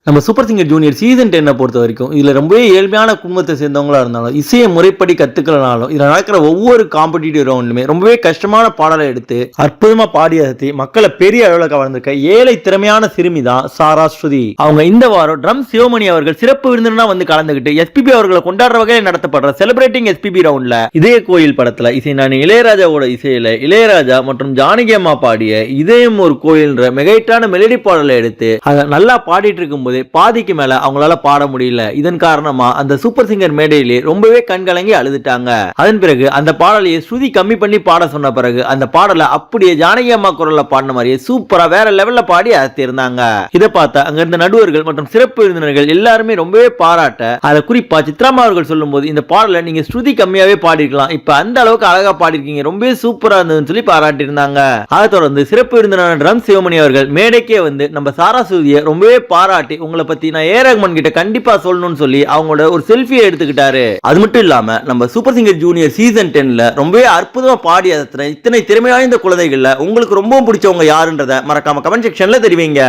நம்ம super singer junior season 10 பொறுத்த வரைக்கும் இதுல ரொம்பவே ஏழ்மையான குடும்பத்தை சேர்ந்தவங்களா இருந்தாலும் இசையை முறைப்படி கத்துக்கலனாலும் இதுல நடக்கிற ஒவ்வொரு காம்படிட்டிவ் ரவுண்ட்லுமே ரொம்பவே கஷ்டமான பாடலை எடுத்து அற்புதமா பாடி அசத்தி மக்களை பெரிய அளவில் கவர்ந்திருக்க ஏழை திறமையான சிறுமி தான் சாரா ஸ்ருதி. அவங்க இந்த வாரம் ட்ரம் சிவமணி அவர்கள் சிறப்பு விருந்தினரா வந்து கலந்துகிட்டு எஸ்பிபி அவர்களை கொண்டாடுற வகையில் நடத்தப்படுற செலிபிரேட்டிங் எஸ்பிபி ரவுண்ட்ல இதய கோயில் படத்துல இசைஞானி இளையராஜாவோட இசையில இளையராஜா மற்றும் ஜானகி அம்மா பாடிய இதயம் ஒரு கோயில்ன்ற மெகைட்டான மெலடி பாடலை எடுத்து அதை நல்லா பாடிட்டு இருக்கும் போது பாதிக்கு மேல அவங்களால பாட முடியல. இதன் காரணமா அந்த சூப்பர் சிங்கர் மேடையிலே ரொம்பவே கண்கலங்கி அழுதுட்டாங்க. அதன் பிறகு அந்த பாடலையே ஸ்ருதி கம்மி பண்ணி பாட சொன்ன பிறகு அந்த பாடலை அப்படியே ஜானகி அம்மா குரல்ல பாடின மாதிரியே சூப்பரா வேற லெவல்ல பாடி அசத்தி இருந்தாங்க. இதை பார்த்த அங்க இருந்த நடுவர்கள் மற்றும் சிறப்பு விருந்தினர்கள் எல்லாருமே ரொம்பவே பாராட்ட, அதை குறிப்பா சித்ராமா அவர்கள் சொல்லும் போது இந்த பாடலை நீங்க ஸ்ருதி கம்மியாவே பாடிருக்கலாம், இப்ப அந்த அளவுக்கு அழகா பாடிருக்கீங்க, ரொம்பவே சூப்பரா இருந்ததுன்னு சொல்லி பாராட்டி இருந்தாங்க. அதை தொடர்ந்து சிறப்பு விருந்தினர் ட்ரம் சிவமணி அவர்கள் மேடைக்கே வந்து நம்ம சாரா ஸ்ருதியை ரொம்பவே பாராட்டி உங்களை பத்தி நான் ஏ ரஹ்மான் கிட்ட கண்டிப்பா சொல்லணும்னு சொல்லி அவங்களோட ஒரு செல்ஃபியை எடுத்துக்கிட்டாரு. அது மட்டும் இல்லாம நம்ம சூப்பர் சிங்கர் ஜூனியர் சீசன் 10ல ரொம்பவே அற்புதமா பாடி இத்தனை திறமை வாய்ந்த குழந்தைகள்ல உங்களுக்கு ரொம்பவும் பிடிச்சவங்க யாருன்றத மறக்காம கமெண்ட் செக்ஷன்ல தெரிவிங்க.